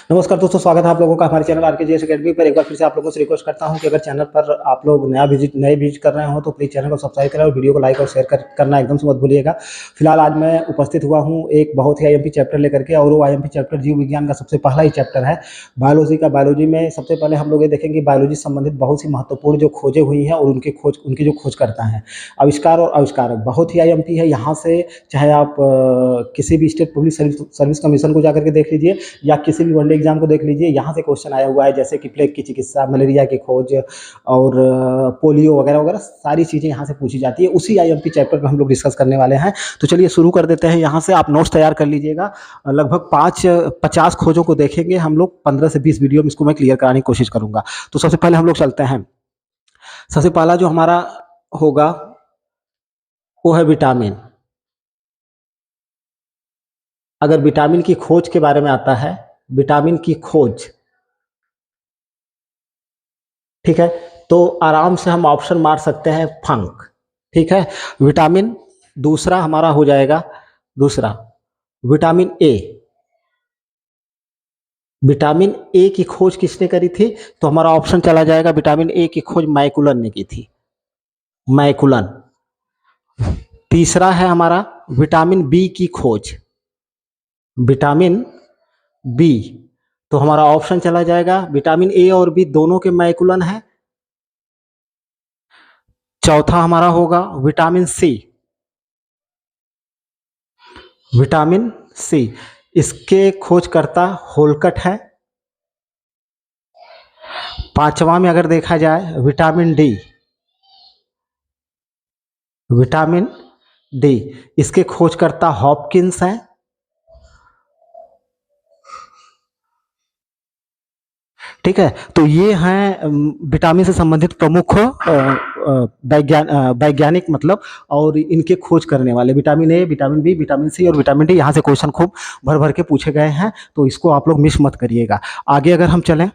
नमस्कार दोस्तों, स्वागत है आप लोगों का हमारे चैनल आरकेजीएस एकेडमी पर। एक बार फिर से आप लोगों से रिक्वेस्ट करता हूं कि अगर चैनल पर आप लोग नए विजिट कर रहे हो तो प्लीज़ चैनल को सब्सक्राइब करें और वीडियो को लाइक और शेयर करना एकदम से मत भूलिएगा। फिलहाल आज मैं उपस्थित हुआ हूं एक बहुत ही आईएमपी चैप्टर लेकर के, और वो आईएमपी चैप्टर जीव विज्ञान का सबसे पहला ही चैप्टर है, बायोलॉजी का। बायोलॉजी में सबसे पहले हम लोग ये देखेंगे बायोलॉजी से संबंधित बहुत सी महत्वपूर्ण जो खोजें हुई हैं और उनकी जो खोजकर्ता हैं, आविष्कार और आविष्कारक, बहुत ही आईएमपी है। यहाँ से चाहे आप किसी भी स्टेट पब्लिक सर्विस कमीशन को जाकर के देख लीजिए या किसी भी वनडे एग्जाम को देख लीजिए, यहाँ से क्वेश्चन आया हुआ है, जैसे कि प्लेग की चिकित्सा, मलेरिया की खोज और पोलियो वगैरह वगैरह सारी चीज़ें यहाँ से पूछी जाती है। उसी आईएमपी चैप्टर पर हम लोग डिस्कस करने वाले हैं। तो चलिए शुरू कर देते हैं। यहाँ से आप नोट्स तैयार कर लीजिएगा। लगभग 50 खोजों को देखेंगे हम लोग। 15 से 20 वीडियो में इसको मैं क्लियर कराने की कोशिश करूँगा। तो सबसे पहले हम लोग चलते हैं। सबसे पहला जो हमारा होगा वो है विटामिन। अगर विटामिन की खोज के बारे में आता है, विटामिन की खोज, ठीक है, तो आराम से हम ऑप्शन मार सकते हैं फंक, ठीक है। विटामिन दूसरा हमारा हो जाएगा, दूसरा विटामिन ए। विटामिन ए की खोज किसने करी थी? तो हमारा ऑप्शन चला जाएगा, विटामिन ए की खोज मैकुलन ने की थी, मैकुलन। तीसरा है हमारा विटामिन बी की खोज, विटामिन बी, तो हमारा ऑप्शन चला जाएगा, विटामिन ए और बी दोनों के मैकुलन है। चौथा हमारा होगा विटामिन सी, विटामिन सी, इसके खोजकर्ता होलकट है। पांचवा में अगर देखा जाए विटामिन डी, विटामिन डी, इसके खोजकर्ता हॉपकिंस हैं। ठीक है, तो ये हैं विटामिन से संबंधित प्रमुख वैज्ञानिक, मतलब, और इनके खोज करने वाले। Vitamin A, vitamin B, vitamin C और विटामिन डी, यहाँ से क्वेश्चन खूब भर भर के पूछे गए हैं, तो इसको आप लोग मिस मत करिएगा। आगे अगर हम चलें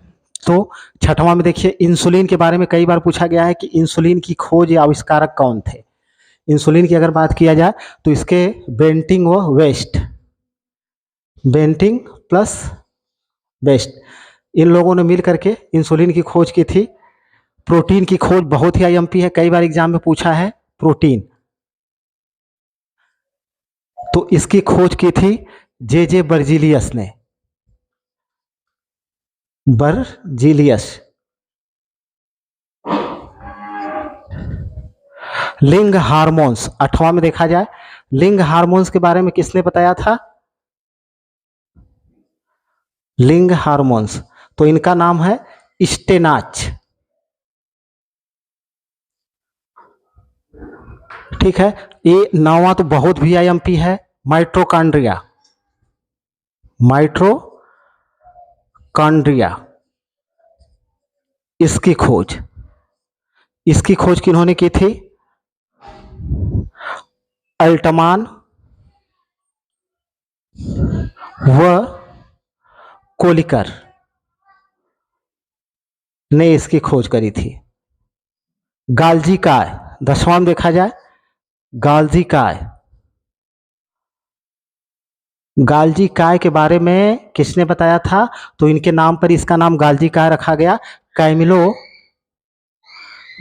तो छठवां में देखिए, इंसुलिन के बारे में कई बार पूछा गया है कि इंसुलिन की खोज या आविष्कारक कौन थे। इंसुलिन की अगर बात किया जाए तो इसके बेंटिंग व वेस्ट, बेंटिंग प्लस वेस्ट, इन लोगों ने मिल करके इंसुलिन की खोज की थी। प्रोटीन की खोज बहुत ही आईएमपी है, कई बार एग्जाम में पूछा है प्रोटीन, तो इसकी खोज की थी जे बर्जीलियस ने, बर्जीलियस। लिंग हार्मोन्स, आठवां में देखा जाए, लिंग हार्मोन्स के बारे में किसने बताया था? लिंग हार्मोन्स, तो इनका नाम है स्टेनाच, ठीक है। ये नौवां तो बहुत भी आईएमपी है, माइटोकॉन्ड्रिया, माइटोकॉन्ड्रिया, इसकी खोज, इसकी खोज किन्होंने की थी? अल्टमान व कोलिकर ने इसकी खोज करी थी। गाल्जी काय, 10वां में देखा जाए, गाल्जी काय, गाल्जी काय के बारे में किसने बताया था? तो इनके नाम पर इसका नाम गाल्जी काय रखा गया, कैमिलो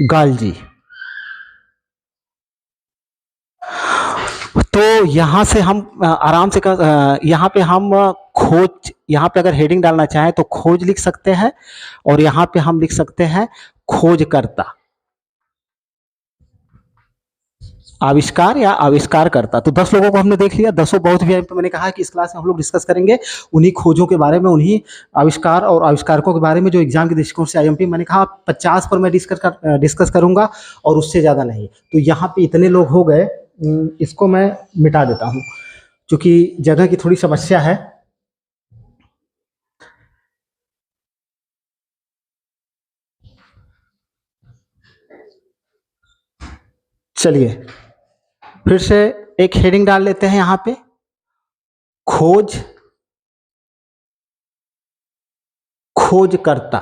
गाल्जी। तो यहाँ से हम आराम से यहाँ पे हम खोज, यहाँ पे अगर हेडिंग डालना चाहें तो खोज लिख सकते हैं, और यहाँ पे हम लिख सकते हैं खोजकर्ता, आविष्कार या आविष्कारकर्ता। तो 10 लोगों को हमने देख लिया, 10 बहुत भी। तो मैंने कहा कि इस क्लास में हम लोग डिस्कस करेंगे उन्हीं खोजों के बारे में, उन्हीं आविष्कार और आविष्कारकों के बारे में जो एग्जाम के दृष्टिकोण से आईएमपी, मैंने कहा 50 पर मैं डिस्कस करूंगा और उससे ज़्यादा नहीं। तो यहाँ पे इतने लोग हो गए, इसको मैं मिटा देता हूँ क्योंकि जगह की थोड़ी समस्या है। चलिए फिर से एक हेडिंग डाल लेते हैं यहाँ पे, खोज, खोजकर्ता।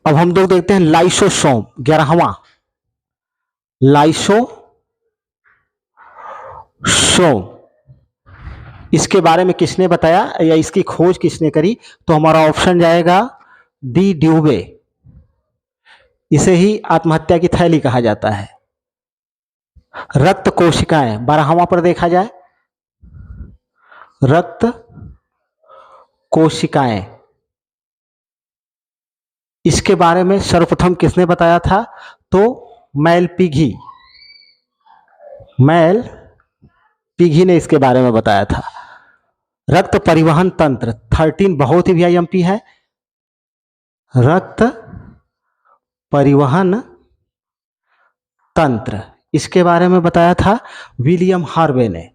अब हम लोग देखते हैं लाइसोसोम, 11वां, लाइसोसोम, इसके बारे में किसने बताया या इसकी खोज किसने करी? तो हमारा ऑप्शन जाएगा डी ड्यूबे। इसे ही आत्महत्या की थैली कहा जाता है। रक्त कोशिकाएं 12वां पर देखा जाए, रक्त कोशिकाएं, इसके बारे में सर्वप्रथम किसने बताया था? तो मैलपीघी, मैलपीघी ने इसके बारे में बताया था। रक्त परिवहन तंत्र 13 बहुत ही वीआईएमपी है। रक्त परिवहन तंत्र, इसके बारे में बताया था विलियम हार्वे ने,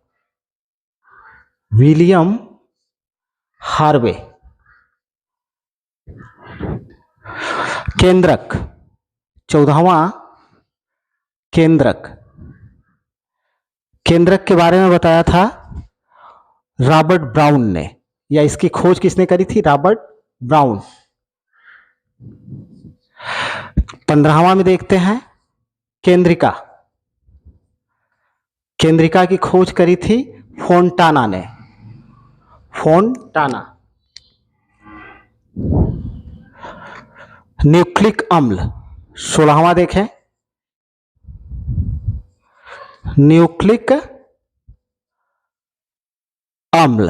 विलियम हार्वे। केंद्रक 14वां केंद्रक, केंद्रक के बारे में बताया था रॉबर्ट ब्राउन ने, या इसकी खोज किसने करी थी? Robert brown. 15वां में देखते हैं केंद्रिका, केंद्रिका की खोज करी थी फोंटाना ने, फोंटाना। न्यूक्लिक अम्ल 16वां देखें, न्यूक्लिक अम्ल,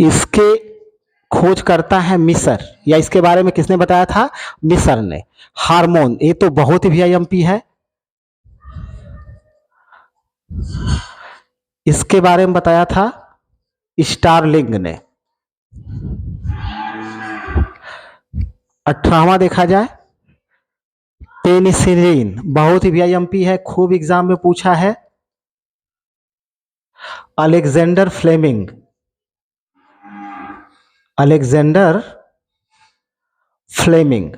इसके खोज करता है मिसर, या इसके बारे में किसने बताया था? मिसर ने। हार्मोन, ये तो बहुत ही वीआईएमपी है, इसके बारे में बताया था स्टारलिंग ने। 18वां देखा जाए पेनिसिलिन, बहुत ही वीआईएमपी है, खूब एग्जाम में पूछा है। Alexander Fleming, Alexander Fleming.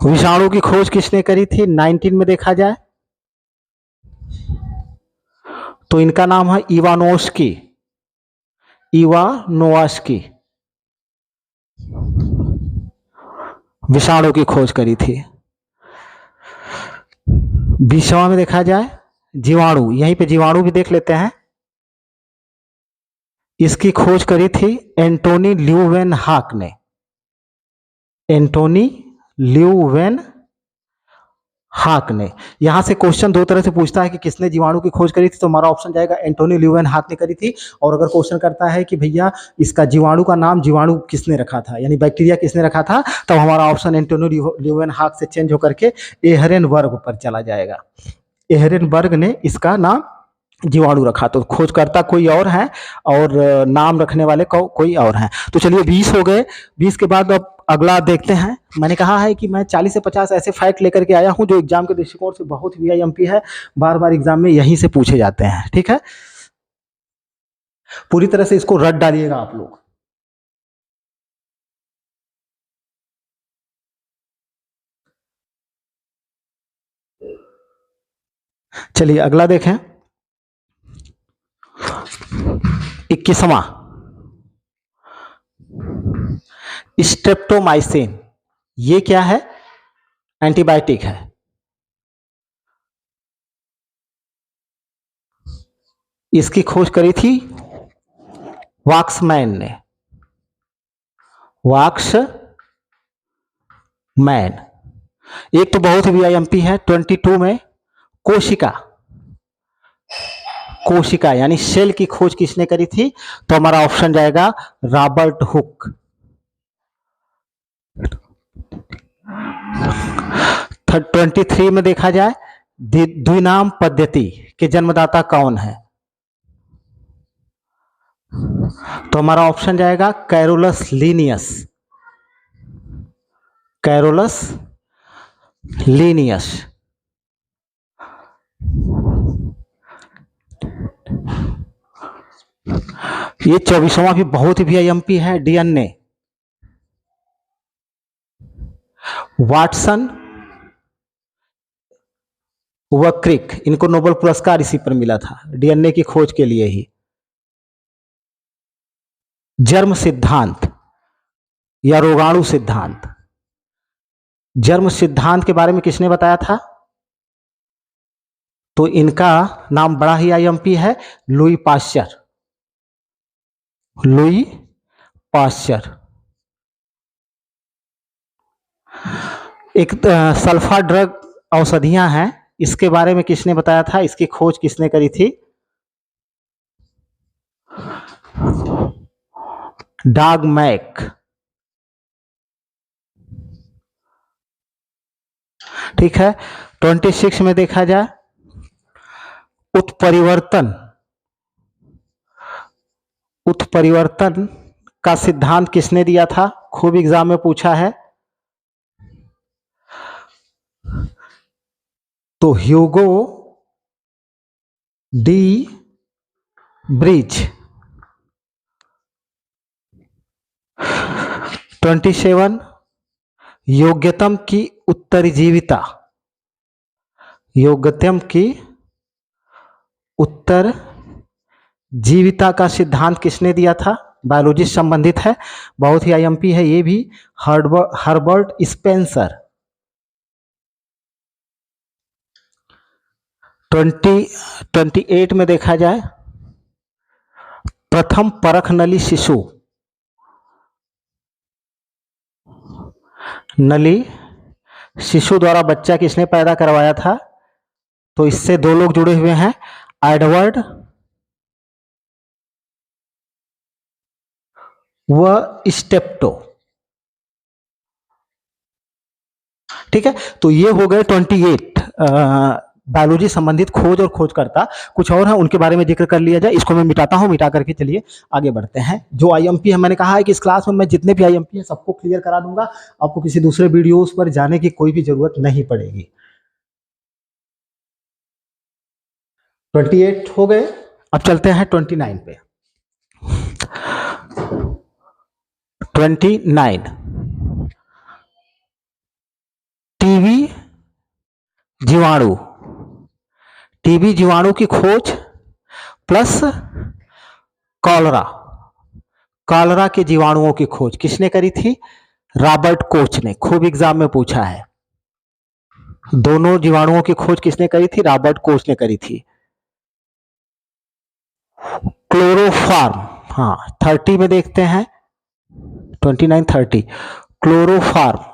विषाणु की खोज किसने करी थी? 19 में देखा जाए तो इनका नाम है इवानोस्की, इवानोस्की, विषाणु की खोज करी थी। 20वां में देखा जाए जीवाणु, यहीं पे जीवाणु भी देख लेते हैं। इसकी खोज करी थी एंटोनी ल्यूवेनहाक ने, एंटोनी ल्यूवेनहाक ने। यहां से क्वेश्चन दो तरह से पूछता है कि किसने जीवाणु की खोज करी थी, तो हमारा ऑप्शन जाएगा एंटोनी ल्यूवेनहाक ने करी थी। और अगर क्वेश्चन करता है कि भैया इसका जीवाणु का नाम जीवाणु किसने रखा था, यानी बैक्टीरिया किसने रखा था, तब हमारा ऑप्शन एंटोनी ल्यूवेनहाक से चेंज होकर के एहरेनबर्ग पर चला जाएगा। एहरेनबर्ग ने इसका नाम जीवाणु रखा, तो खोजकर्ता कोई और है और नाम रखने वाले कोई और हैं। तो चलिए 20 हो गए। 20 के बाद अब अगला देखते हैं। मैंने कहा है कि मैं 40 से 50 ऐसे फैक्ट लेकर के आया हूं जो एग्जाम के दृष्टिकोण से बहुत वीआईएमपी है, बार बार एग्जाम में यहीं से पूछे जाते हैं। ठीक है, पूरी तरह से इसको रट डालिएगा आप लोग। चलिए अगला देखें, 21वां स्ट्रेप्टोमाइसिन। ये क्या है? एंटीबायोटिक है। इसकी खोज करी थी वाक्समैन ने, वाक्समैन। एक तो बहुत वीआईएमपी है 22 में कोशिका, कोशिका यानी सेल की खोज किसने करी थी? तो हमारा ऑप्शन जाएगा रॉबर्ट हुक। 23 में देखा जाए द्विनाम पद्धति के जन्मदाता कौन है? तो हमारा ऑप्शन जाएगा कैरोलस लीनियस, कैरोलस लीनियस। ये 24वां भी बहुत ही वीआईएमपी है, डीएनए। वाटसन व क्रिक, इनको नोबेल पुरस्कार इसी पर मिला था, डीएनए की खोज के लिए ही। जर्म सिद्धांत या रोगाणु सिद्धांत, जन्म सिद्धांत के बारे में किसने बताया था? तो इनका नाम बड़ा ही आईएमपी है, लुई पाश्चर। Louis Pasteur. एक सल्फा ड्रग औषधियां हैं, इसके बारे में किसने बताया था? इसकी खोज किसने करी थी? Domagk. ठीक है। 26 में देखा जाए, उत्परिवर्तन। उत्परिवर्तन का सिद्धांत किसने दिया था? खूब एग्जाम में पूछा है। तो ह्यूगो डी ब्रिज। 27 योग्यतम की उत्तरजीविता। योग्यतम की उत्तर जीविता का सिद्धांत किसने दिया था? बायोलॉजी से संबंधित है, बहुत ही आईएमपी है ये भी, हर्बर्ट स्पेंसर। 28 में देखा जाए, प्रथम परख नली शिशु। नली शिशु द्वारा बच्चा किसने पैदा करवाया था? तो इससे दो लोग जुड़े हुए हैं, एडवर्ड व स्टेप्टो। ठीक है, तो ये हो गए 28 बायोलॉजी संबंधित खोज और खोजकर्ता। कुछ और है, उनके बारे में जिक्र कर लिया जाए। इसको मैं मिटाता हूं, मिटा करके चलिए आगे बढ़ते हैं। जो आईएमपी है, मैंने कहा है कि इस क्लास में मैं जितने भी आईएमपी है सबको क्लियर करा दूंगा, आपको किसी दूसरे वीडियोस पर जाने की कोई भी जरूरत नहीं पड़ेगी। 28 हो गए, अब चलते हैं 29 पे। 29 टीबी जीवाणु। टीबी जीवाणु की खोज प्लस कॉलरा। कॉलरा के जीवाणुओं की खोज किसने करी थी? रॉबर्ट कोच ने। खूब एग्जाम में पूछा है, दोनों जीवाणुओं की खोज किसने करी थी? रॉबर्ट कोच ने करी थी। क्लोरोफार्म, हाँ 30 में देखते हैं, 29 30 क्लोरोफार्म।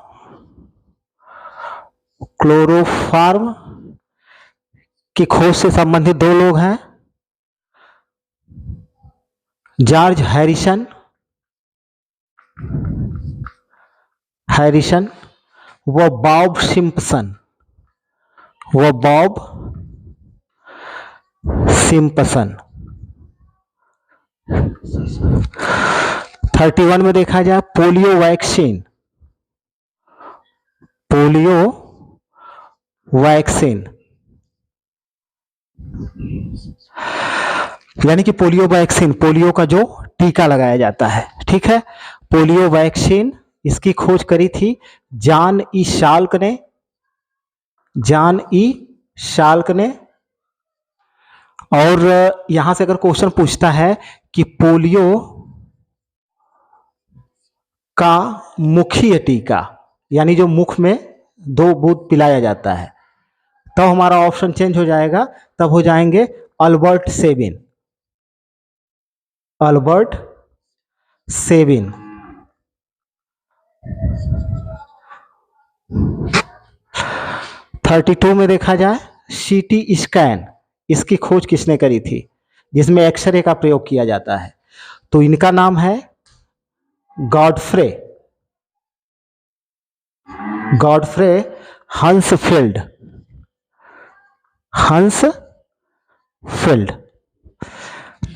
क्लोरोफार्म की खोज से संबंधित दो लोग हैं, जॉर्ज हैरिसन व बॉब सिम्पसन। वो बॉब सिम्पसन। 31 में देखा जाए, पोलियो वैक्सीन। पोलियो वैक्सीन यानी कि पोलियो वैक्सीन, पोलियो का जो टीका लगाया जाता है। ठीक है, पोलियो वैक्सीन, इसकी खोज करी थी जॉन ई शाल्क ने। जॉन ई शाल्क ने। और यहां से अगर क्वेश्चन पूछता है कि पोलियो का मुखीय टीका, यानी जो मुख में 2 बूंद पिलाया जाता है, तब हमारा ऑप्शन चेंज हो जाएगा, तब हो जाएंगे अल्बर्ट सेबिन। Albert Sabin. 32 में देखा जाए, सीटी स्कैन, इसकी खोज किसने करी थी? जिसमें एक्सरे का प्रयोग किया जाता है। तो इनका नाम है गॉडफ्रे हंसफील्ड। हंसफील्ड।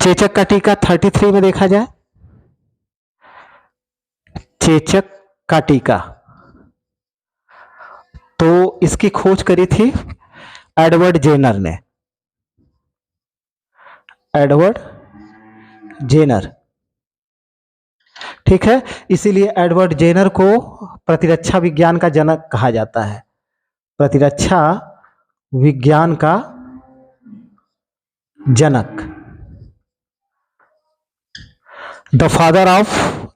चेचक का टीका 33 में देखा जाए, चेचक का टीका, तो इसकी खोज करी थी एडवर्ड जेनर ने। Edward Jenner. ठीक है, इसीलिए एडवर्ड जेनर को प्रतिरक्षा विज्ञान का जनक कहा जाता है। प्रतिरक्षा विज्ञान का जनक। The father of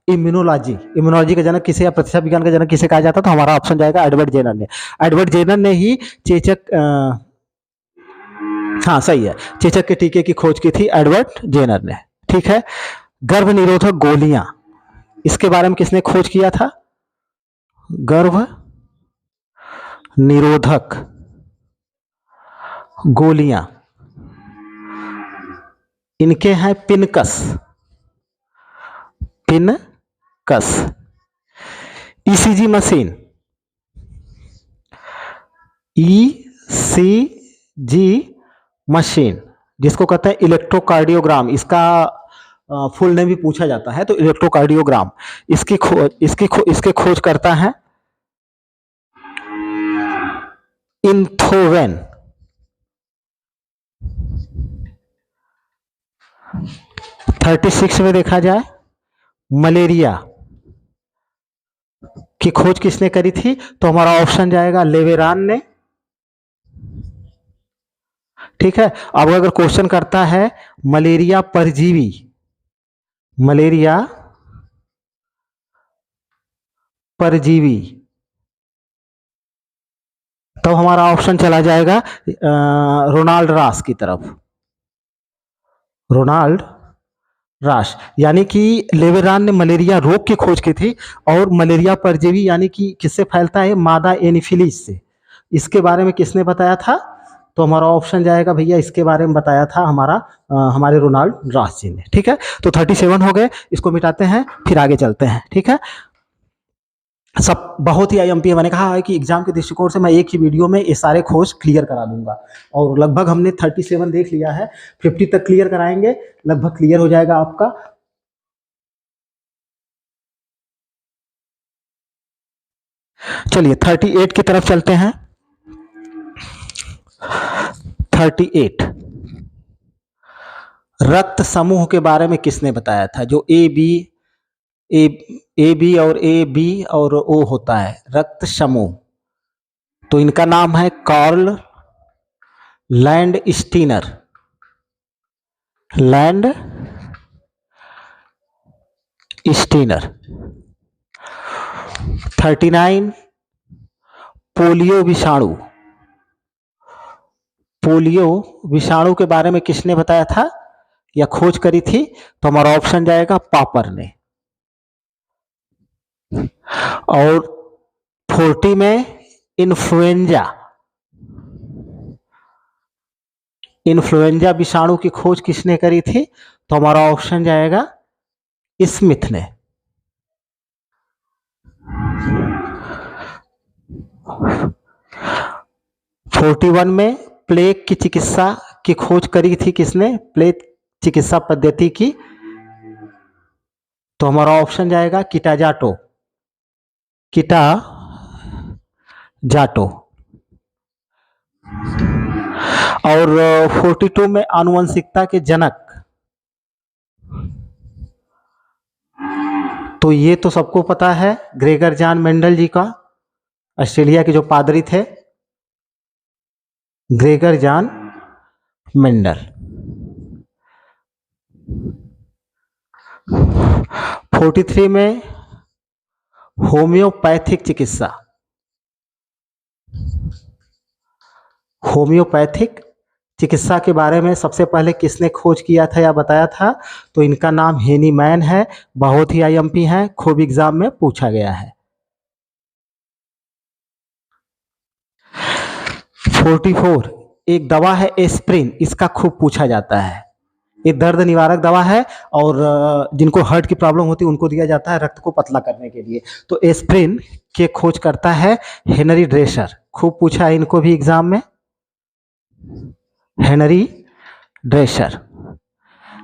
immunology, immunology का जनक किसे या प्रतिरक्षा विज्ञान का जनक किसे कहा जाता है? तो हमारा ऑप्शन जाएगा एडवर्ड जेनर ने। एडवर्ड जेनर ने ही चेचक हाँ सही है, चेचक के टीके की खोज की थी एडवर्ड जेनर ने। ठीक है। गर्भ निरोधक गोलियां, इसके बारे में किसने खोज किया था? गर्भ निरोधक गोलियां, इनके हैं Pincus, Pincus. ECG machine, ECG machine जिसको कहते हैं इलेक्ट्रोकार्डियोग्राम, इसका फुल नेम भी पूछा जाता है तो इलेक्ट्रोकार्डियोग्राम, इसके खोज करता है इंथोवेन। 36 में देखा जाए मलेरिया की खोज किसने करी थी? तो हमारा ऑप्शन जाएगा लेवेरान ने। ठीक है। अब अगर क्वेश्चन करता है मलेरिया परजीवी, मलेरिया परजीवी, तो हमारा ऑप्शन चला जाएगा रोनाल्ड रास की तरफ, रोनाल्ड रास। यानी कि लेवेरान ने मलेरिया रोग की खोज की थी और मलेरिया परजीवी यानी कि किससे फैलता है? मादा एनीफिलीज से। इसके बारे में किसने बताया था? तो हमारा ऑप्शन जाएगा भैया, इसके बारे में बताया था हमारे रोनाल्ड रास जी ने। ठीक है। तो 37 हो गए, इसको मिटाते हैं फिर आगे चलते हैं। ठीक है। सब बहुत ही आईएमपी, मैंने कहा है कि एग्जाम के दृष्टिकोण से मैं एक ही वीडियो में ये सारे खोज क्लियर करा दूंगा और लगभग हमने 37 देख लिया है, 50 तक क्लियर कराएंगे, लगभग क्लियर हो जाएगा आपका। चलिए 38 की तरफ चलते हैं। 38 रक्त समूह के बारे में किसने बताया था? जो ए बी और ए बी और ओ होता है रक्त समूह, तो इनका नाम है Karl Landsteiner, Landsteiner. 39 polio विषाणु, पोलियो विषाणु के बारे में किसने बताया था या खोज करी थी? तो हमारा ऑप्शन जाएगा पापर ने। और 40 में इन्फ्लुएंजा, इन्फ्लुएंजा विषाणु की खोज किसने करी थी? तो हमारा ऑप्शन जाएगा स्मिथ ने। 41 में प्लेग की चिकित्सा की खोज करी थी किसने? प्लेग चिकित्सा पद्धति की, तो हमारा ऑप्शन जाएगा किटाजाटो, किटाजाटो। और 42 में आनुवंशिकता के जनक, तो ये तो सबको पता है ग्रेगर जॉन मेंडल जी का, ऑस्ट्रेलिया के जो पादरी थे ग्रेगर जॉन मेंडल। 43 में होम्योपैथिक चिकित्सा, होम्योपैथिक चिकित्सा के बारे में सबसे पहले किसने खोज किया था या बताया था? तो इनका नाम हेनी मैन है, बहुत ही आईएमपी है, खूब एग्जाम में पूछा गया है। 44 एक दवा है एस्प्रिन, इसका खूब पूछा जाता है, एक दर्द निवारक दवा है और जिनको हार्ट की प्रॉब्लम होती है उनको दिया जाता है रक्त को पतला करने के लिए। तो एस्प्रिन के खोज करता है हेनरी ड्रेसर, खूब पूछा है इनको भी एग्जाम में, हेनरी ड्रेसर।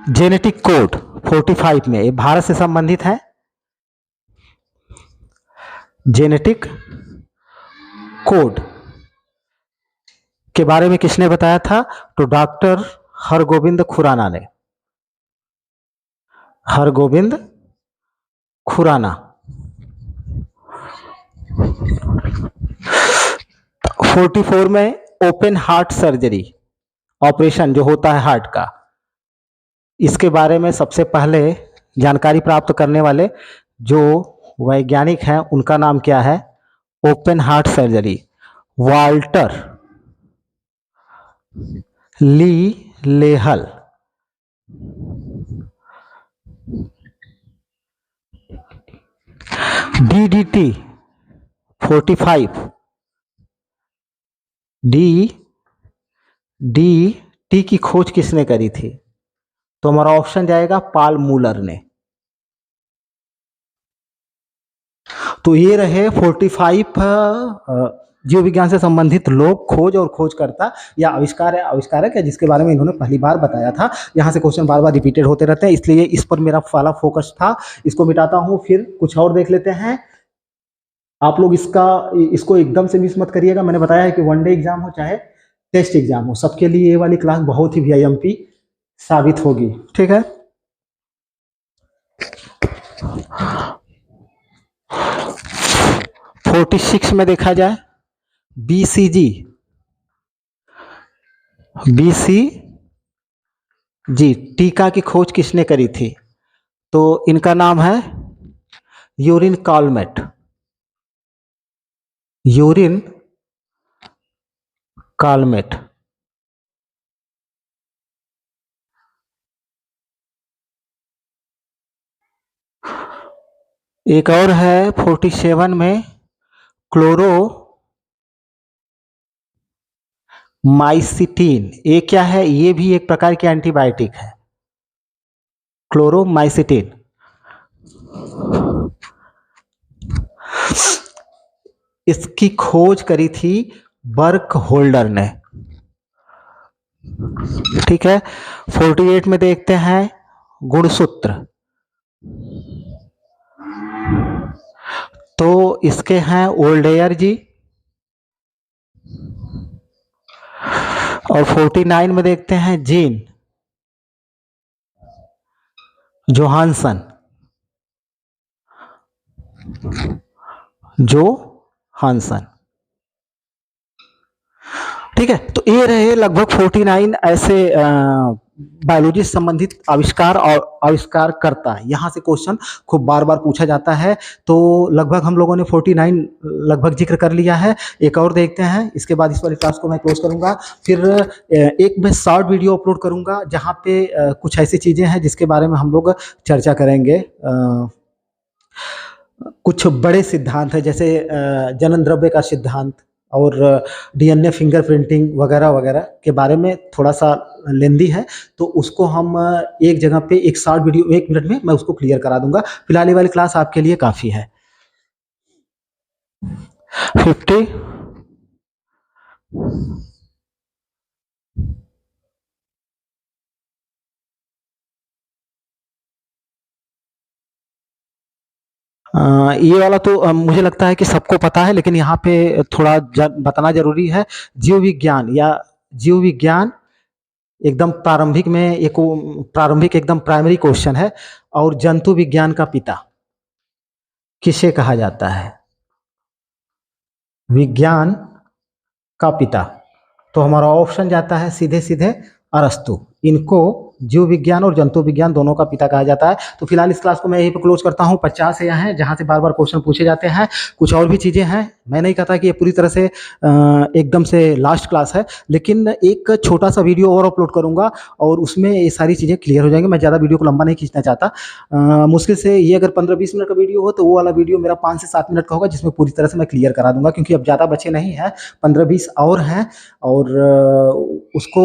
जेनेटिक कोड 45 में, ये भारत से संबंधित है। जेनेटिक कोड के बारे में किसने बताया था? तो डॉक्टर हरगोविंद खुराना ने, हरगोविंद खुराना। 44 में ओपन हार्ट सर्जरी, ऑपरेशन जो होता है हार्ट का, इसके बारे में सबसे पहले जानकारी प्राप्त करने वाले जो वैज्ञानिक हैं उनका नाम क्या है? ओपन हार्ट सर्जरी, वाल्टर ली लेहल। DDT 45, DDT की खोज किसने करी थी? तो हमारा ऑप्शन जाएगा पाल मूलर ने। तो ये रहे 45 जीव विज्ञान से संबंधित लोग, खोज और खोजकर्ता या आविष्कारक है जिसके बारे में इन्होंने पहली बार बताया था। यहाँ से क्वेश्चन बार बार रिपीटेड होते रहते हैं, इसलिए इस पर मेरा पहला फोकस था। इसको मिटाता हूँ, फिर कुछ और देख लेते हैं। आप लोग इसको एकदम से मिस मत करिएगा। मैंने बताया है कि वनडे एग्जाम हो चाहे टेस्ट एग्जाम हो, सबके लिए ये वाली क्लास बहुत ही VIMP साबित होगी। ठीक है, 46 में देखा जाए BCG टीका की खोज किसने करी थी? तो इनका नाम है यूरिन कालमेट। एक और है 47 में क्लोरोमाइसिटिन। ये क्या है? ये भी एक प्रकार की एंटीबायोटिक है, क्लोरोमाइसिटिन। इसकी खोज करी थी बर्क होल्डर ने। ठीक है, 48 में देखते हैं गुणसूत्र। तो इसके हैं ओल्डेयर जी। और 49 में देखते हैं जीन जोहानसन। ठीक है, तो ये रहे लगभग 49 ऐसे बायोलॉजी से संबंधित आविष्कार और आविष्कारकर्ता। यहाँ से क्वेश्चन खूब बार बार पूछा जाता है। तो लगभग हम लोगों ने 49 लगभग जिक्र कर लिया है। एक और देखते हैं, इसके बाद इस वाली क्लास को मैं क्लोज करूँगा। फिर एक मैं शॉर्ट वीडियो अपलोड करूँगा जहाँ पे कुछ ऐसी चीज़ें हैं जिसके बारे में हम लोग चर्चा करेंगे। कुछ बड़े सिद्धांत है, जैसे जनन द्रव्य का सिद्धांत और DNA फिंगरप्रिंटिंग वगैरह वगैरह के बारे में थोड़ा सा लेंदी है, तो उसको हम एक जगह पे एक शॉर्ट वीडियो 1 मिनट में मैं उसको क्लियर करा दूंगा। फिलहाल ये वाली क्लास आपके लिए काफ़ी है। 50 ये वाला तो मुझे लगता है कि सबको पता है, लेकिन यहाँ पे थोड़ा बताना जरूरी है। जीव विज्ञान एकदम प्रारंभिक में एकदम प्राइमरी क्वेश्चन है। और जंतु विज्ञान का पिता किसे कहा जाता है? विज्ञान का पिता, तो हमारा ऑप्शन जाता है सीधे सीधे अरस्तु। इनको जीव विज्ञान और जंतु विज्ञान दोनों का पिता कहा जाता है। तो फिलहाल इस क्लास को मैं यहीं पर क्लोज करता हूँ। 50 यहाँ हैं जहाँ से बार बार क्वेश्चन पूछे जाते हैं। कुछ और भी चीज़ें हैं, मैं नहीं कहता कि ये पूरी तरह से एकदम से लास्ट क्लास है, लेकिन एक छोटा सा वीडियो और अपलोड करूँगा और उसमें ये सारी चीज़ें क्लियर हो जाएंगी। मैं ज़्यादा वीडियो को लंबा नहीं खींचना चाहता। मुश्किल से ये अगर 15-20 मिनट का वीडियो हो तो वो वाला वीडियो मेरा 5 से 7 मिनट का होगा, जिसमें पूरी तरह से मैं क्लियर करा दूंगा, क्योंकि अब ज़्यादा बचे नहीं हैं, 15-20 और हैं और उसको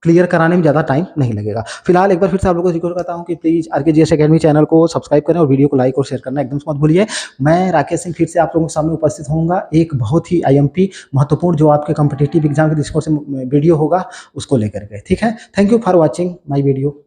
क्लियर कराने में ज़्यादा टाइम नहीं लगेगा। फिलहाल एक बार फिर से आप लोगों को रिक्वेस्ट करता हूँ कि प्लीज़ RKGS अकेडमी चैनल को सब्सक्राइब करें और वीडियो को लाइक और शेयर करना एकदम से मत भूलिए। मैं राकेश सिंह फिर से आप लोगों के सामने उपस्थित होऊंगा एक बहुत ही IMP महत्वपूर्ण जो आपके कॉम्पिटिटिव एग्जाम के दृष्टिकोण से वीडियो होगा उसको लेकर के। ठीक है, thank you for watching my video.